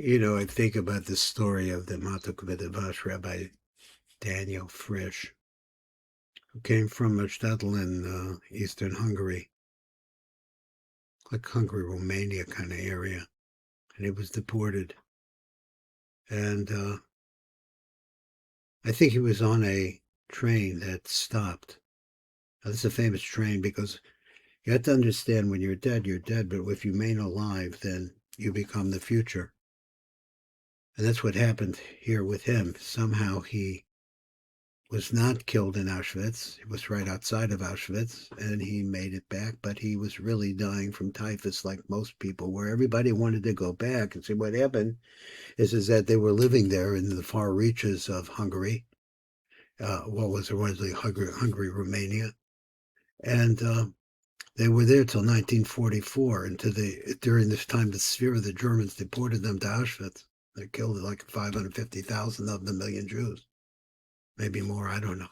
I think about the story of the Matok Midvash Rabbi Daniel Frisch, who came from a shtetl in eastern Hungary, like Hungary, Romania kind of area, and he was deported. And I think he was on a train that stopped. Now, this is a famous train because you have to understand when you're dead, but if you remain alive, then you become the future. And that's what happened here with him. Somehow he was not killed in Auschwitz. He was right outside of Auschwitz, and he made it back, but he was really dying from typhus like most people, where everybody wanted to go back. And see, what happened is that they were living there in the far reaches of Hungary, what was originally Hungary, Romania, and they were there till 1944, and during this time, the sphere of the Germans deported them to Auschwitz. They killed like 550,000 of the million Jews. Maybe more, I don't know.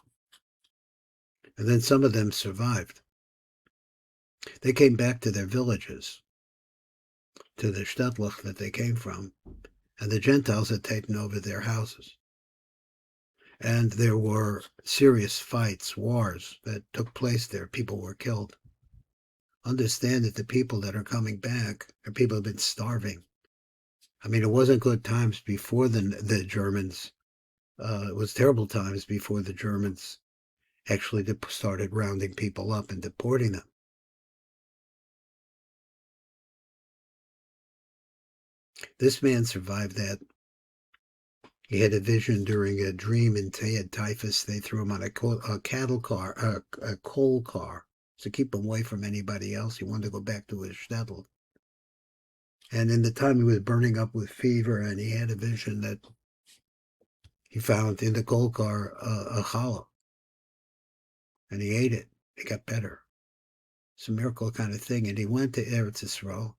And then some of them survived. They came back to their villages, to the shtetl that they came from, and the Gentiles had taken over their houses. And there were serious fights, wars that took place there. People were killed. Understand that the people that are coming back are people who have been starving. I mean, it wasn't good times before the Germans. It was terrible times before the Germans actually started rounding people up and deporting them. This man survived that. He had a vision during a dream, and he had typhus. They threw him on a cattle car, a coal car, to keep him away from anybody else. He wanted to go back to his shtetl. And in the time he was burning up with fever, and he had a vision that he found in the coal car a challah, and he ate it. It got better. It's a miracle kind of thing. And he went to Eretz Yisrael,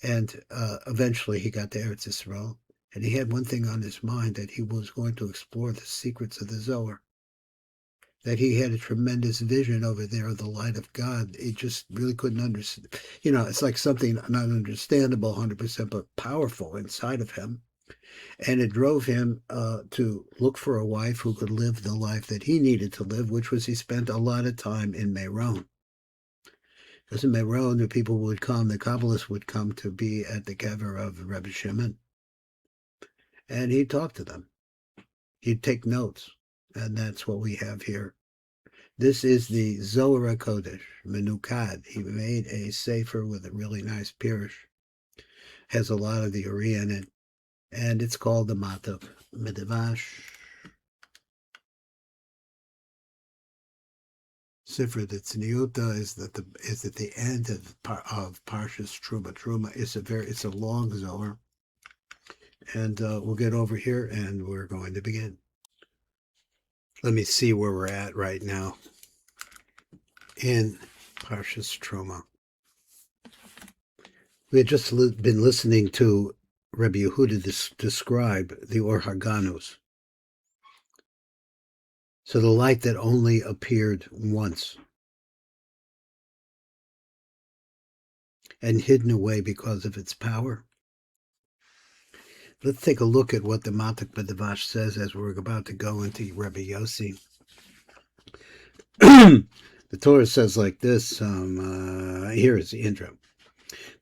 and eventually he got to Eretz Yisrael, and he had one thing on his mind, that he was going to explore the secrets of the ZOHAR, that he had a tremendous vision over there of the light of God. He just really couldn't understand. It's like something not understandable 100%, but powerful inside of him. And it drove him to look for a wife who could live the life that he needed to live, which was he spent a lot of time in Meron. Because in Meron, the people would come, the Kabbalists would come to be at the kever of Rebbe Shimon. And he'd talk to them. He'd take notes. And that's what we have here. This is the Zohar Kodesh, Menukad. He made a sefer with a really nice Pirush. Has a lot of the Uri in it. And it's called the Matok. Midvash. Sefer the Tzniuta is at the end of Parshas Terumah. Terumah is it's a long Zohar. And we'll get over here, and we're going to begin. Let me see where we're at right now in Parshas Terumah. We had just been listening to Rabbi Yehuda describe the Or HaGanuz. So the light that only appeared once and hidden away because of its power. Let's take a look at what the Matok Midvash says as we're about to go into Rabbi Yossi. The Torah says like this, here is the intro.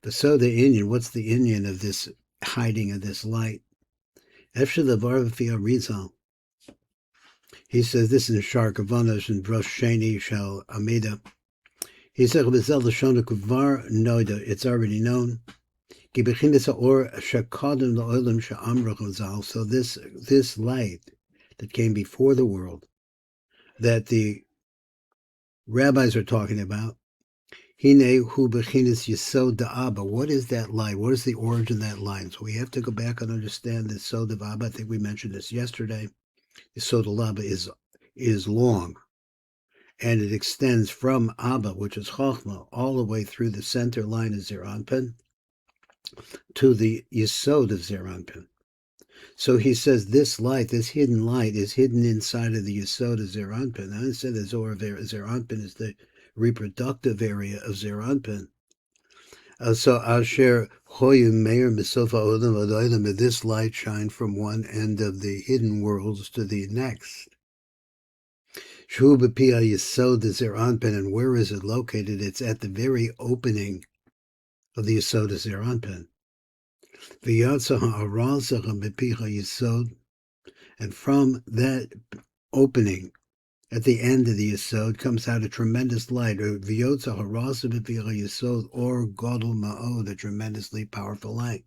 So the Indian, what's the Indian of this hiding of this light? Efshel Levar V'fi Arizal. He says this in Shar Kavanas and Rosh Sheni Shel Amida. He said, it's already known. So this light that came before the world, that the rabbis are talking about, Yesod of ZA. What is that light? What is the origin of that light? So we have to go back and understand the Yesod of ZA. I think we mentioned this yesterday. Yesod of ZA is long, and it extends from Abba, which is Chochmah, all the way through the center line of Zeranpin to the Yesod of Zeranpin. So he says this light, this hidden light, is hidden inside of the Yesod of Zeranpin. I said the Zohar of Zeranpin is the reproductive area of Zeranpin. So I'll share Hoyu Meir Misofa Olam Odoilam, this light shine from one end of the hidden worlds to the next. Shu B'Pia Yesod of ZA, and where is it located? It's at the very opening of the Yesod of ZA. V'yatsa ha'arazach B'Pia Yesod, and from that opening at the end of the Yesod comes out a tremendous light, V'yotza ha'arazach B'Pia Yesod, or Gadol Ma'od, a tremendously powerful light.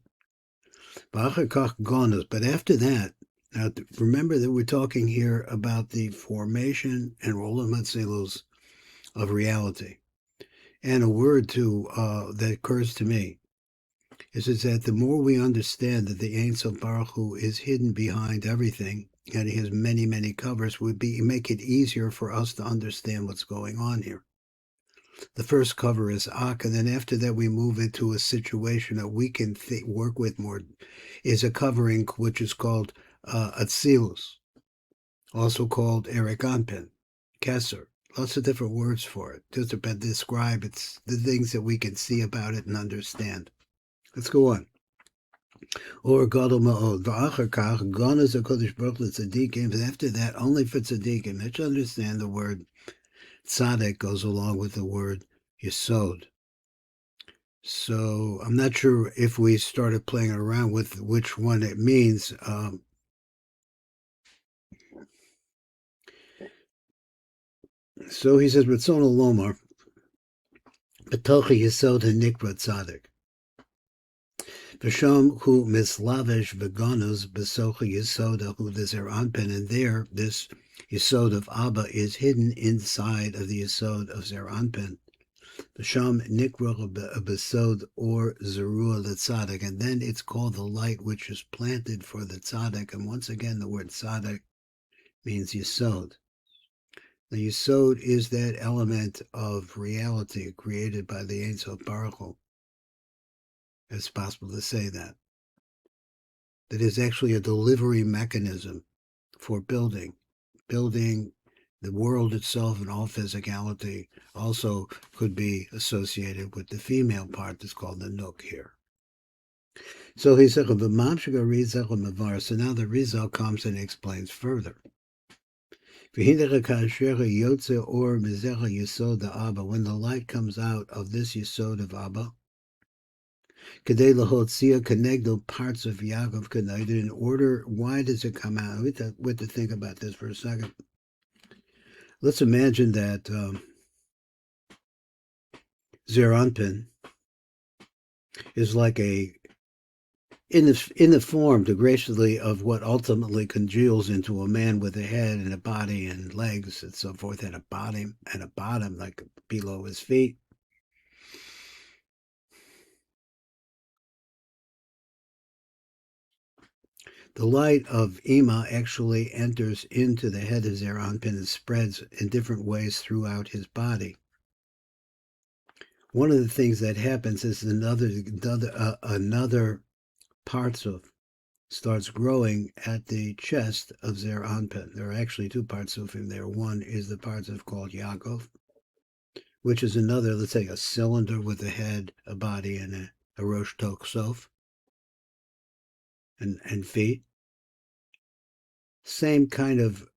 But after that, now remember that we're talking here about the formation and Olam Hatzilus of reality. And a word that occurs to me is that the more we understand that the Ein Sof Baruch Hu is hidden behind everything, and he has many, many covers, would make it easier for us to understand what's going on here. The first cover is Ak, and then after that we move into a situation that we can work with more, is a covering which is called Atzilus, also called Eric Anpin, Kesser. Lots of different words for it. Just to describe it's the things that we can see about it and understand. Let's go on. Or Gadol Ma'od. V'achar kach, Ganas HaKadosh Baruch Hu Tzadikim. After that, only for Tzadikim. Let's understand the word Tzaddik goes along with the word Yesod. So I'm not sure if we started playing around with which one it means. So he says, Ratzon Lomar, B'tochi Yesod HaNikra Tzaddik. V'sham hu mislavesh v'ganos b'sochi Yesod hu d'zer anpen, and there this Yesod of Abba is hidden inside of the Yesod of ZER Anpin. V'sham nikra b'sod or zerua l'tzaddik, and then it's called the light which is planted for the tzaddik. And once again, the word tzaddik means Yesod. The Yesod is that element of reality created by the Ein Sof Baruch Hu. It's possible to say that. That is actually a delivery mechanism for building the world itself, and all physicality also could be associated with the female part that's called the Nook here. So he said, so now the Rizal comes and explains further. When the light comes out of this Yesod of Abba, parts of Yaakov, in order, why does it come out? We have to think about this for a second. Let's imagine that ZER Anpin is like in the form, graciously, of what ultimately congeals into a man with a head and a body and legs and so forth, and a bottom like below his feet. The light of Ima actually enters into the head of ZER Anpin and spreads in different ways throughout his body. One of the things that happens is another Partsuf starts growing at the chest of ZER Anpin. There are actually two Partsufim there. One is the Partsuf called Yaakov, which is another, let's say, a cylinder with a head, a body, and a Rosh Tok Sof, and feet. Same kind of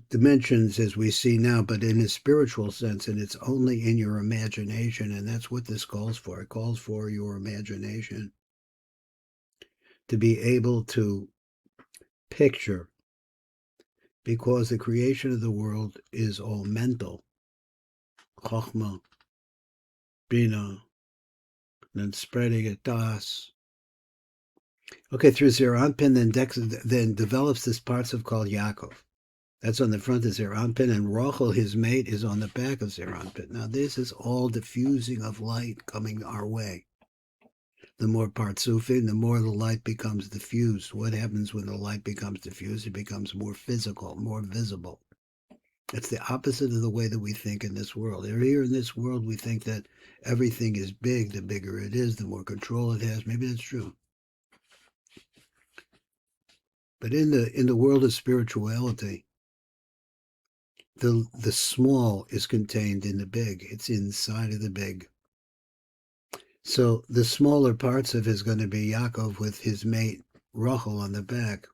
dimensions as we see now, but in a spiritual sense, and it's only in your imagination, and that's what this calls for. It calls for your imagination to be able to picture, because the creation of the world is all mental. Chochmah, Bina, then spreading it, Das. Okay, through ZER Anpin, then develops this parts of called Yaakov. That's on the front of ZER Anpin, and Rachel, his mate, is on the back of ZER Anpin. Now, this is all diffusing of light coming our way. The more Partsufin, the more the light becomes diffused. What happens when the light becomes diffused? It becomes more physical, more visible. It's the opposite of the way that we think in this world. Here in this world, we think that everything is big. The bigger it is, the more control it has. Maybe that's true. But in the world of spirituality, the small is contained in the big. It's inside of the big. So the smaller parts of it is going to be Yaakov with his mate Rachel on the back.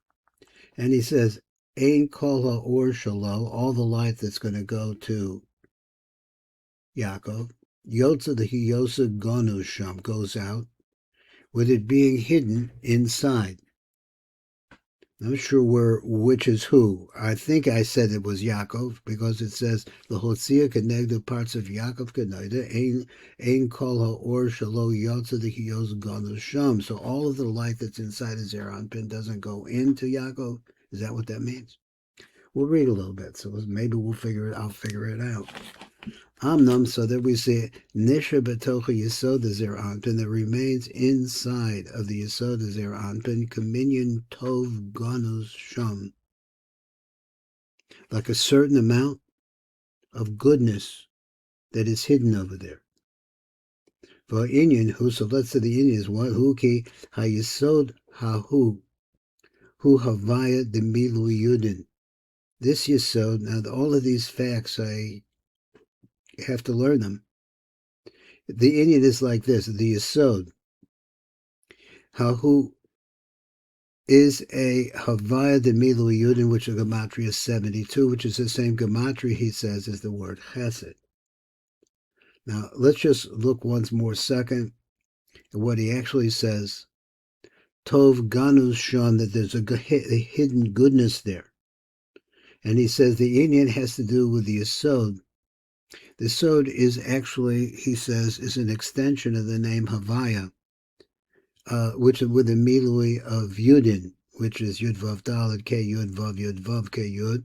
And he says, Ein kol ha'or shalo, all the light that's going to go to Yaakov. Yotza the Hiyosa Gonu Sham goes out, with it being hidden inside. I'm not sure which is who. I think I said it was Yaakov because it says the Hotzia connected parts of Yaakov connected ein kol ha'or shalo yotza the hiyos gonu sham. So all of the light that's inside the Zeran pin doesn't go into Yaakov. Is that what that means? We'll read a little bit, so maybe I'll figure it out. Amnam, so that we say Nisha betocha Yesod of ZA that remains inside of the Yesod of ZA, Communion Tov Ganus Sham, like a certain amount of goodness that is hidden over there. For Inyan, who, so let's say the Inyan is what? Hu ki ha-Yesod ha-hu, hu havaya de milu yudin. This Yesod, now all of these facts, I have to learn them. The Inyan is like this, the Yesod, ha-hu is a Havaya de Milu Yudin, which is gematria 72, which is the same gematria, he says, as the word Chesed. Now, let's just look once more second at what he actually says. Tov Ganus Shon, that there's a hidden goodness there. And he says the Inyan has to do with the Yesod. The Yesod is actually, he says, is an extension of the name Havaya, which is with the Milui of Yudin, which is Yud Vav Dalet K Yud Vav K Yud.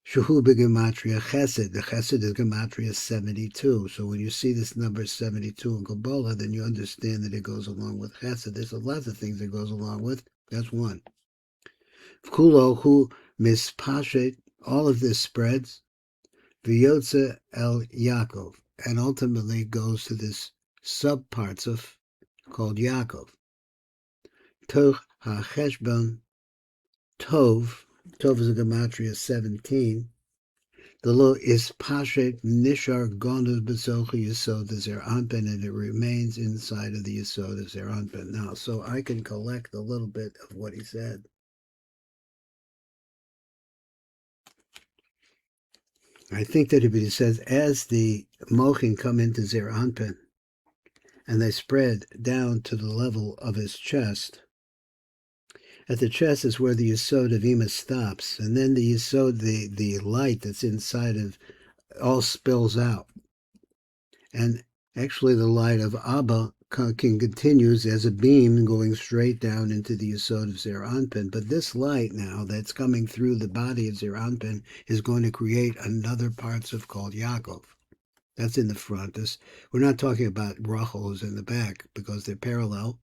Shuhu gematria Chesed. The Chesed is gematria 72. So when you see this number 72 in Kabbalah, then you understand that it goes along with Chesed. There's a lot of things that goes along with. That's one. Kulo hu mispashet. All of this spreads. V'yotze el Yaakov, and ultimately goes to this subparts of called Yaakov. Toch ha-cheshbon tov. Tov is a gematria 17. The lo is pashet nishar gondos bezocha Yesod of ZA, and it remains inside of the Yesod of ZA. Now, so I can collect a little bit of what he said. I think that if he says, as the mochin come into ZA, and they spread down to the level of his chest, at the chest is where the Yesod of Ima stops, and then the Yesod, the light that's inside of, all spills out. And actually the light of Abba continues as a beam going straight down into the Yesod of ZA. But this light now that's coming through the body of ZA is going to create another parts of called Yaakov. That's in the front. We're not talking about Rachel in the back because they're parallel.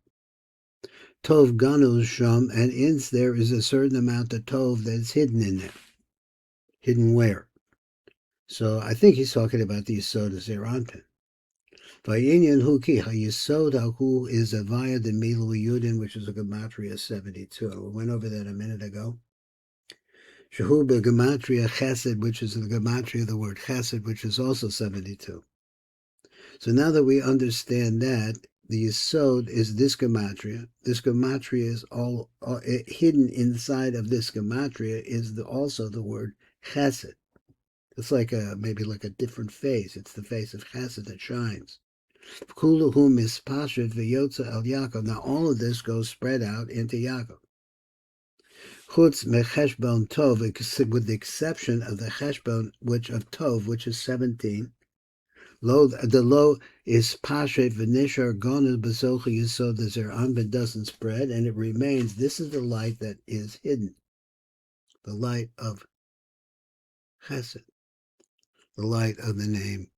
Tov Ganus Sham, and in there is a certain amount of Tov that's hidden in there. Hidden where? So I think he's talking about the Yesod of ZA. Vayinyan hu ki ha-Yesod ha-hu is a vaya de milu yudin, which is a gematria 72. We went over that a minute ago. Shehu gematria Chesed, which is the gematria of the word Chesed, which is also 72. So now that we understand that, the Yesod is this gematria. This gematria is all hidden inside of this gematria is also the word Chesed. It's like maybe like a different face. It's the face of Chesed that shines. Kuluhu mispashet v'yotza el Yaakov. Now all of this goes spread out into Yaakov. Chutz mecheshbon tov, with the exception of the cheshbon, of tov, which is 17. The lo is pashet v'nishar gonus bezocha Yesod of ZA, but doesn't spread, and it remains. This is the light that is hidden, the light of Chesed, the light of the name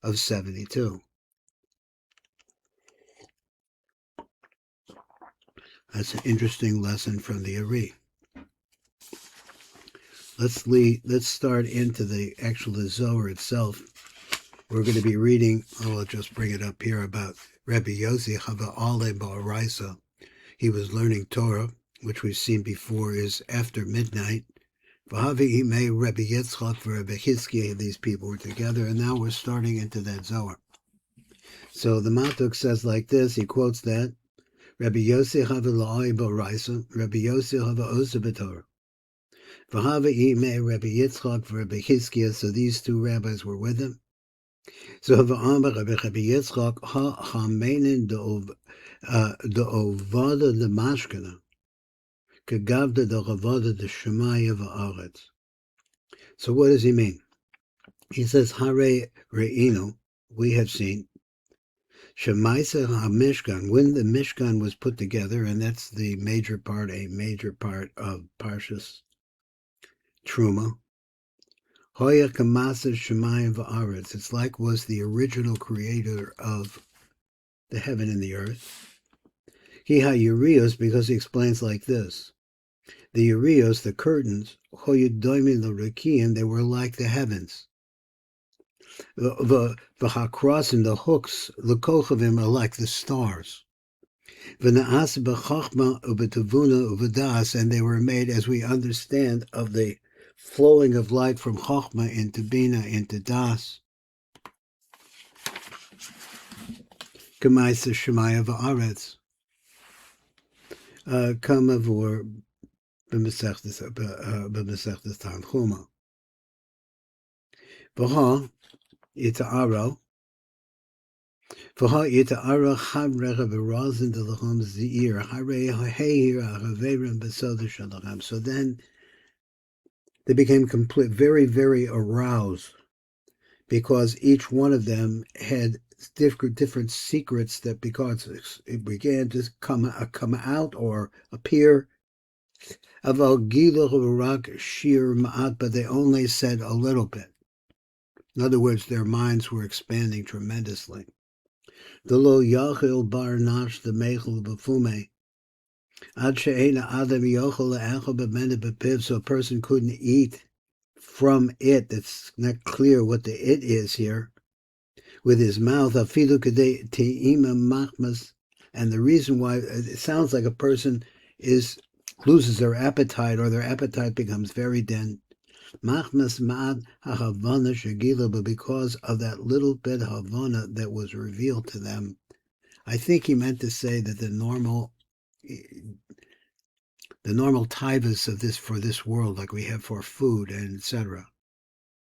of 72. That's an interesting lesson from the Ari. Let's start into the Zohar itself. We're going to be reading, I'll just bring it up here, about Rabbi Yossi Hava'ale Ba'araisa. He was learning Torah, which we've seen before is after midnight. V'havi imei Rabbi Yitzchak, Rabbi Chizkiah, these people were together, and now we're starting into that Zohar. So the Matok says like this, he quotes that, Rabbi Yossi hava la'oi b'oraisa, Rabbi Yossi hava osa b'torah. V'hava ime Rabbi Yitzchak v'Rabbi Chizkiah, so these two rabbis were with him. So hava amar Rabbi Yitzchak ha-chamenin de'ovada de'mashkana, kegavda de'ovada de'shemaya v'aretz. So what does he mean? He says, Hare re'inu, we have seen, Shemaisa ha-mishkan, when the Mishkan was put together, and that's a major part of Parshas Terumah. Hoya kamasa shemayim va'aretz. It's like was the original creator of the heaven and the earth. He ha-yurios, because he explains like this. The yurios, the curtains, hoya doimin l'rekiim, they were like the heavens. The hakros and the hooks, the kochavim, are like the stars. V'na'as b'chachma u'b'tavuna u'v'das, and they were made, as we understand, of the flowing of light from chachma into bina into das. K'maisa shemaya v'aretz. Kamavur b'mesechtes Tanchuma. V'ha Yita'aro. V'ha Yita'aro chavrecha v'razin delacham z'ir. Harei ha'heir ha'chaverim b'soda shalachem. So then they became very, very aroused, because each one of them had different secrets that, because it began to come out or appear. Aval giluch shir ma'at, but they only said a little bit. In other words, their minds were expanding tremendously. The lo yachil bar nash the mechel b'fume. Ad she'ena adam yochel le'echel b'mene b'piv, so a person couldn't eat from it. It's not clear what the it is here. With his mouth, afilu kadei te'ima machmas, and the reason why it sounds like a person loses their appetite, or their appetite becomes very dim. Machmas ma'ad ha'havana shagila, but because of that little bit of havana that was revealed to them. I think he meant to say that the normal taivas of this, for this world, like we have for food and etc.,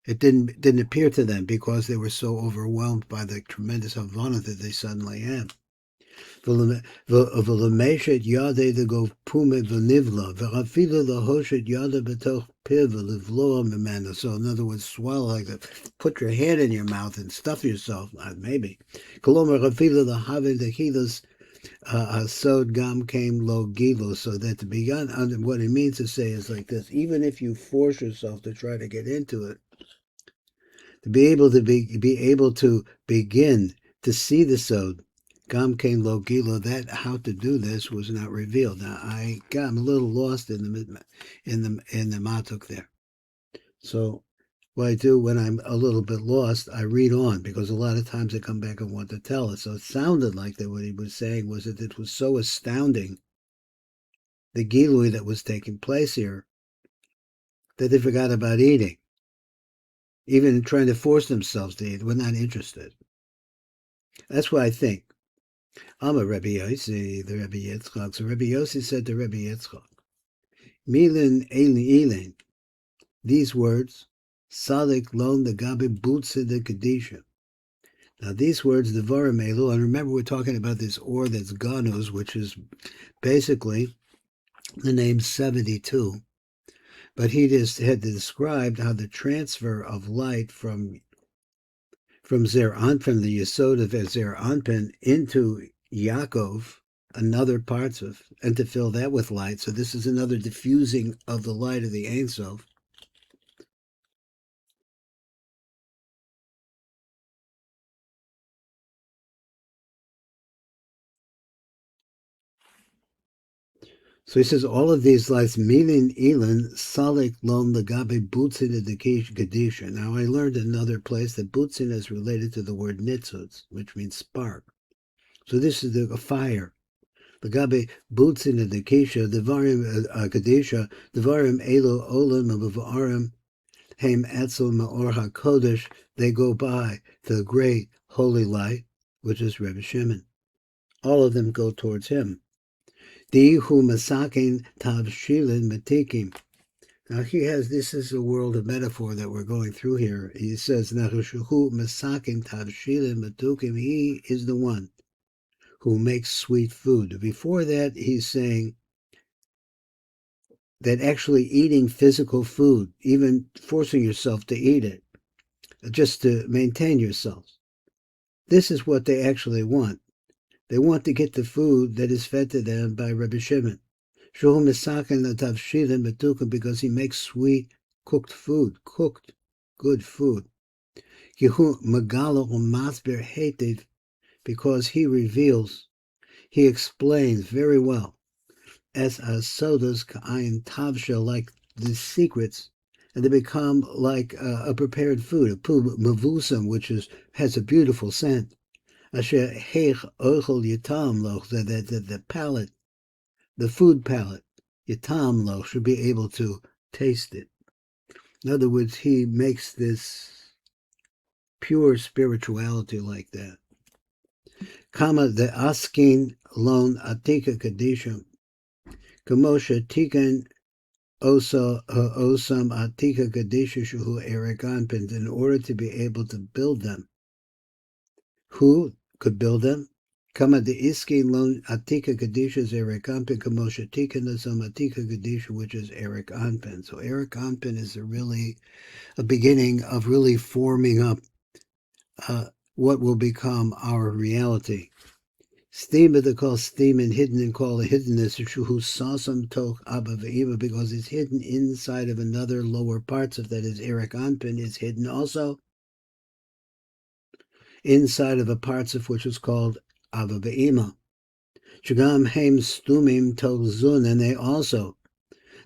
it didn't appear to them, because they were so overwhelmed by the tremendous havana that they suddenly had. So in other words, swallow, like that, put your hand in your mouth and stuff yourself, maybe. So that to begin, what it means to say is like this: even if you force yourself to try to get into it, to be able to begin to see the sod, Gam Kain Lo Gilo, that how to do this was not revealed. Now I'm a little lost in the Matok there. So what I do when I'm a little bit lost, I read on, because a lot of times I come back and want to tell it. So it sounded like that what he was saying was that it was so astounding, the Gilui that was taking place here, that they forgot about eating. Even trying to force themselves to eat, we're not interested. That's what I think. I'm a Rabbi Yossi, the Rabbi Yitzchak. So Rabbi Yossi said to Rabbi Yitzchak, Milin Elin, these words, Sadik Lon the Gabi Butsa the Kadisha. Now these words, the Varim Elu, and remember we're talking about this or that's Ganus, which is basically the name 72. But he just had described how the transfer of light from the Yesod of ZA into Yaakov, another parts of, and to fill that with light. So this is another diffusing of the light of the Ein Sof. So he says all of these lights, Milin Elin, Salik Lon Lagabe Butzin the Kadisha. Now I learned in another place that Butzin is related to the word Nitzutz, which means spark. So this is a fire. Lagabe Butzin the Kadisha, the Varim Kadisha, the Varim Elo Olam of Varim, Haim Etzel Maor HaKodesh, they go by the great holy light, which is Rebbe Shimon. All of them go towards him. Dihu masakin tavshilin matikim. Now this is a world of metaphor that we're going through here. He says, Nachushuhu masakin tavshilin matukim. He is the one who makes sweet food. Before that, he's saying that actually eating physical food, even forcing yourself to eat it, just to maintain yourself, this is what they actually want. They want to get the food that is fed to them by Rebbe Shimon. Because he makes sweet cooked food, cooked good food. Because he reveals, he explains very well, as CHODES ka'ayin tavshel, like the secrets, and they become like a prepared food, a mavusam, which has a beautiful scent. Asher heich ochel yitam loch, the palate, the food palate, yitam loch, should be able to taste it. In other words, he makes this pure spirituality like that. Kama the askin lon atika kadishim, kamosha tikan osam atika kadisha shuhu eriganpins, in order to be able to build them. Who could build them? Kama the iskin lon atika kadisha is eriganpin, kamosha tikan osam atika kadisha, which is Eric Anpin. So Eric Anpin is really a beginning of really forming up what will become our reality. Steam they call steam and hidden, and call the hiddenness shuhu sasam toch abba ve'ima, because it's hidden inside of another lower parts of that is Eric Anpin is hidden also inside of a parts of which is called abba ve'ima. Shagam heim stumim toch zun, and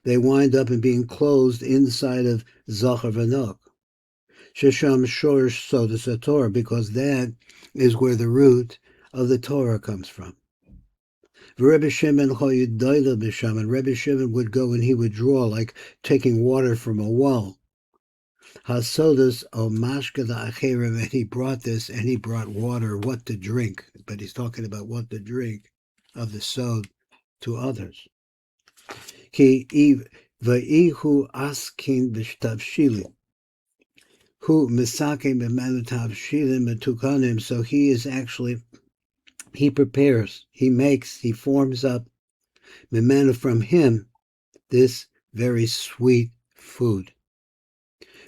they wind up in being closed inside of ZOHAR v'nok. Shesham shorish sodas Torah, because that is where the root of the Torah comes from. Rebbe Shimon and Rebbe Shimon would go and he would draw like taking water from a well. Hasodas o mashka acherim, and he brought this, and he brought water, what to drink, but he's talking about what to drink of the sod to others. Ki v'ihu askin b'shtavshilim. Who misakim b'manutav shilim metukanim. So he is actually, he prepares, he makes, he forms up mimana from him this very sweet food.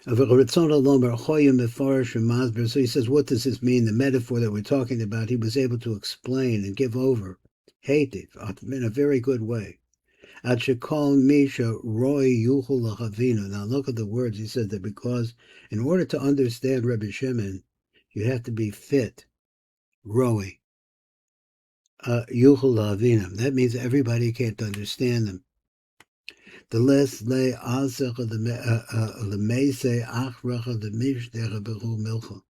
So he says, what does this mean? The metaphor that we're talking about, he was able to explain and give over in a very good way. Now look at the words. He said that because in order to understand Rebbe Shimon, you have to be fit, roi, yuchel lahavinam. That means everybody can't understand them. The less le azech the meise achracha the mishdera beru milcha.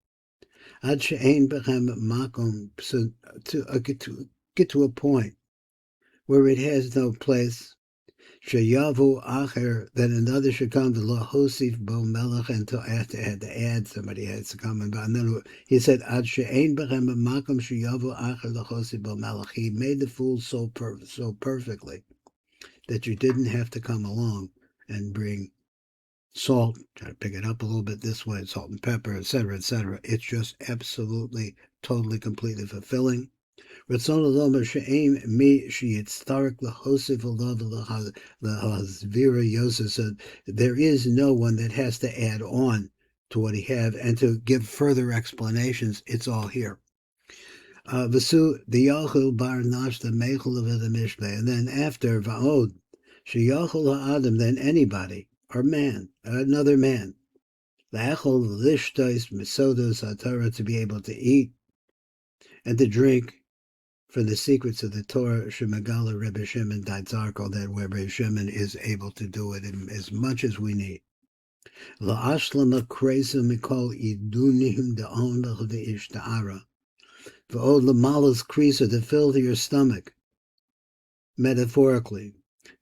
Ad she'ein bechem makom, so to get to a point where it has no place. Sheyavu acher, that another should come to lahosif bo melech, and to add somebody has to come. And then he said, ad she'ein bechem makom sheyavu acher lahosif bo melech. He made the fool so perfectly that you didn't have to come along and bring salt, try to pick it up a little bit this way, salt and pepper, etc., etc. It's just absolutely, totally, completely fulfilling. There is no one that has to add on to what he have and to give further explanations. It's all here. And then after Va'od, then anybody or man, another man, to be able to eat and to drink for the secrets of the Torah, Shemagala Rebbe Shimon Daitzarko, that where Rebbe Shimon is able to do it in as much as we need. La'ashlama kresa mikol idunim da'on the ishta'ara. V'od lamalas kresa, to fill your stomach, metaphorically.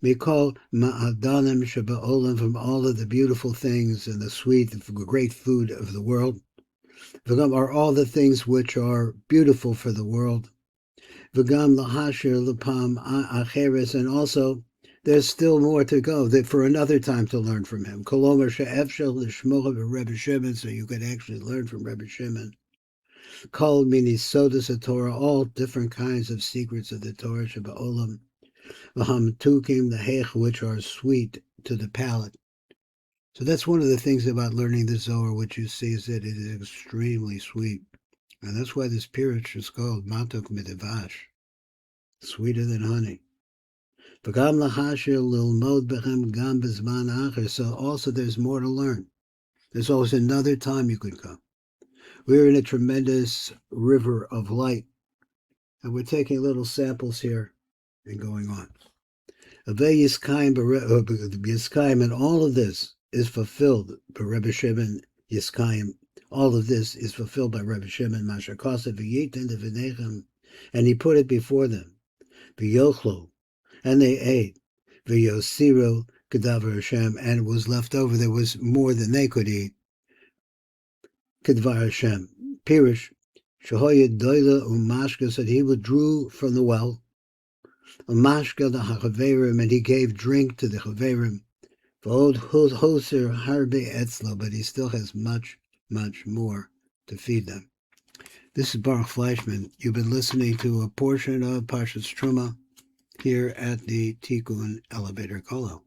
Mikol ma'adanim shaba'olam, from all of the beautiful things and the sweet, the great food of the world. V'gam are all the things which are beautiful for the world. V'gam lahashir l'pam acheres, and also there's still more to go, that for another time to learn from him. Kolomer she'efshel l'shmocha v'Rebbe Shimon, so you could actually learn from Rebbe Shimon. Kol mini sodas of Torah, all different kinds of secrets of the Torah, Shabbat V'ham tukim, the hech, which are sweet to the palate. So that's one of the things about learning the Zohar, which you see is that it is extremely sweet. And that's why this Pirush is called Matok Midvash, sweeter than honey. So also there's more to learn. There's always another time you could come. We're in a tremendous river of light, and we're taking little samples here and going on. Yiskayim, and all of this is fulfilled by Rebbe Shimon Yiskayim. All of this is fulfilled by Rebbe Shimon, and he put it before them. V'yochlu, and they ate. V'yosiru Kedavar Hashem, and it was left over. There was more than they could eat. Kedvar Hashem. Pirush, Shehoyed Doila Umashka, said he withdrew from the well. Umashka the Chaverim, and he gave drink to the Chaverim. V'od Hoser Harbe Etzlo, but he still has much, much more to feed them. This is Baruch Fleischman. You've been listening to a portion of Parashat Terumah here at the Tikkun Elevator Kolo.